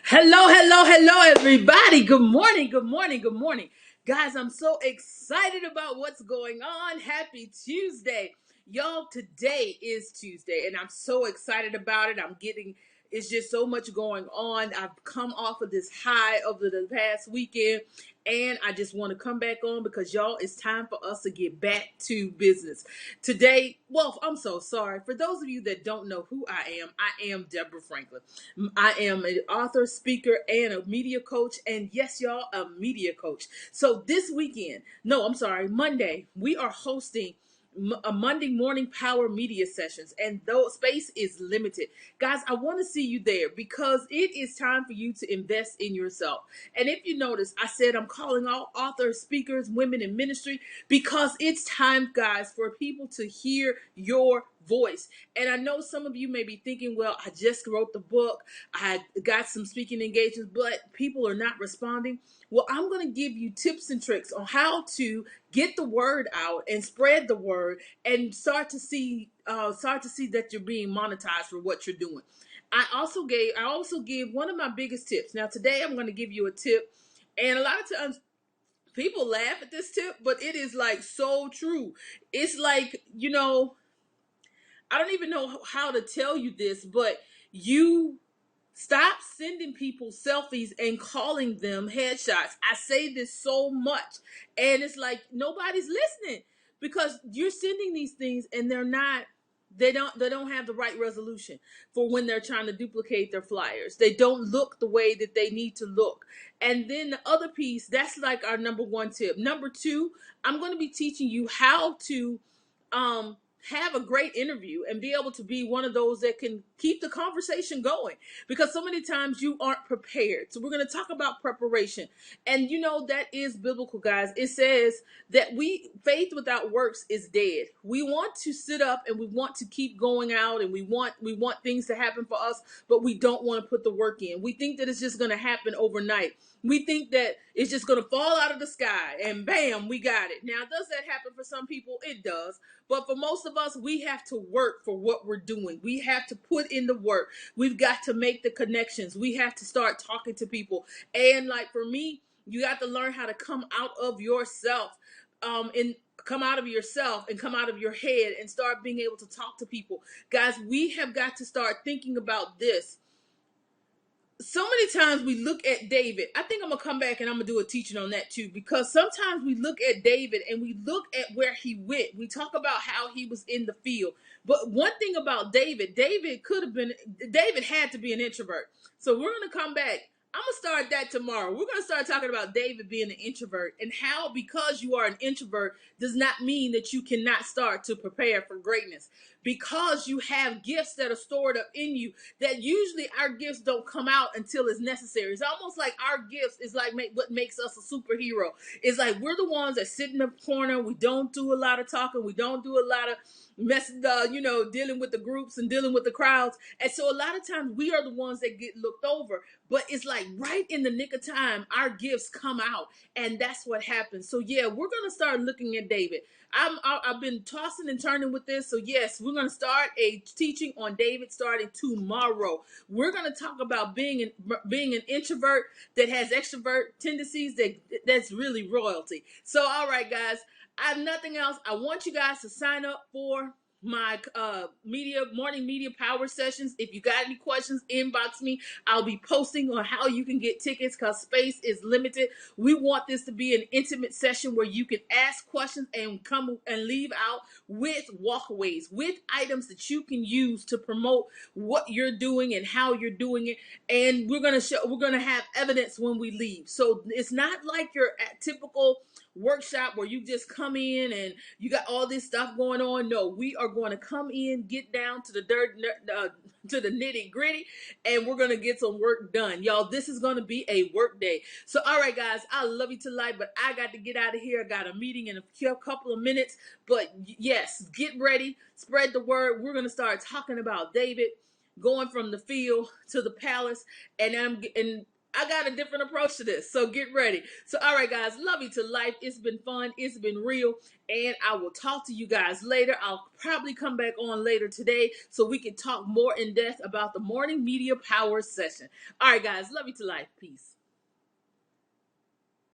Hello, hello, hello, everybody. Good morning, good morning, good morning. Guys, I'm so excited about what's going on. Happy Tuesday. Y'all, today is Tuesday, and I'm so excited about it. It's just so much going on. I've come off of this high over the past weekend, and I just want to come back on because, y'all, it's time for us to get back to business. Today, well, I'm so sorry. For those of you that don't know who I am Deborah Franklin. I am an author, speaker, and a media coach. And yes, y'all, a media coach. So this weekend, no, I'm sorry, Monday, we are hosting a Monday morning power media sessions, and though space is limited, guys, I want to see you there because it is time for you to invest in yourself. And if you notice, I said I'm calling all authors, speakers, women in ministry because it's time, guys, for people to hear your voice. And I know some of you may be thinking, well, I just wrote the book, I got some speaking engagements, but people are not responding. Well, I'm going to give you tips and tricks on how to get the word out and spread the word and start to see that you're being monetized for what you're doing. I also give one of my biggest tips. Now today I'm going to give you a tip, and a lot of times people laugh at this tip, but it is like so true. It's like, I don't even know how to tell you this, but you stop sending people selfies and calling them headshots. I say this so much, and it's like nobody's listening because you're sending these things and they don't have the right resolution for when they're trying to duplicate their flyers. They don't look the way that they need to look. And then the other piece, that's like our number one tip. Number two, I'm going to be teaching you how to um have a great interview and be able to be one of those that can keep the conversation going, because so many times you aren't prepared. So we're going to talk about preparation. And that is biblical, guys. It says that faith without works is dead. We want to sit up and we want to keep going out, and we want things to happen for us, but we don't want to put the work in. We think that it's just going to happen overnight. We think that it's just going to fall out of the sky and bam, we got it. Now, does that happen for some people? It does. But for most of us, we have to work for what we're doing. We have to put in the work. We've got to make the connections. We have to start talking to people. And like for me, you got to learn how to come out of yourself, and come out of yourself and come out of your head and start being able to talk to people. Guys, we have got to start thinking about this. So many times we look at David. I think I'm gonna come back and I'm gonna do a teaching on that too, because sometimes we look at David and we look at where he went. We talk about how he was in the field, but one thing about David had to be an introvert. So we're gonna come back. I'm gonna start that tomorrow. We're gonna start talking about David being an introvert and how, because you are an introvert, does not mean that you cannot start to prepare for greatness. Because you have gifts that are stored up in you, that usually our gifts don't come out until it's necessary. It's almost like our gifts is like what makes us a superhero. It's like we're the ones that sit in the corner. We don't do a lot of talking. We don't do a lot of dealing with the groups and dealing with the crowds. And so a lot of times we are the ones that get looked over. But it's like right in the nick of time, our gifts come out, and that's what happens. So yeah, we're gonna start looking at David. I've been tossing and turning with this. So yes, we're going to start a teaching on David starting tomorrow. We're going to talk about being an introvert that has extrovert tendencies. That's really royalty. So all right, guys, I have nothing else. I want you guys to sign up for my morning media power sessions. If you got any questions, inbox me. I'll be posting on how you can get tickets because space is limited. We want this to be an intimate session where you can ask questions and come and leave out with walkaways, with items that you can use to promote what you're doing and how you're doing it. And we're gonna have evidence when we leave. So it's not like your typical workshop where you just come in and you got all this stuff going on. No, we are going to come in, get down to the dirt, to the nitty gritty, and we're going to get some work done. Y'all, this is going to be a work day. So, all right, guys, I love you to life, but I got to get out of here. I got a meeting in a couple of minutes. But yes, get ready, spread the word. We're going to start talking about David going from the field to the palace, and I got a different approach to this, so get ready. So, all right, guys, love you to life. It's been fun. It's been real. And I will talk to you guys later. I'll probably come back on later today so we can talk more in depth about the morning media power session. All right, guys, love you to life. Peace.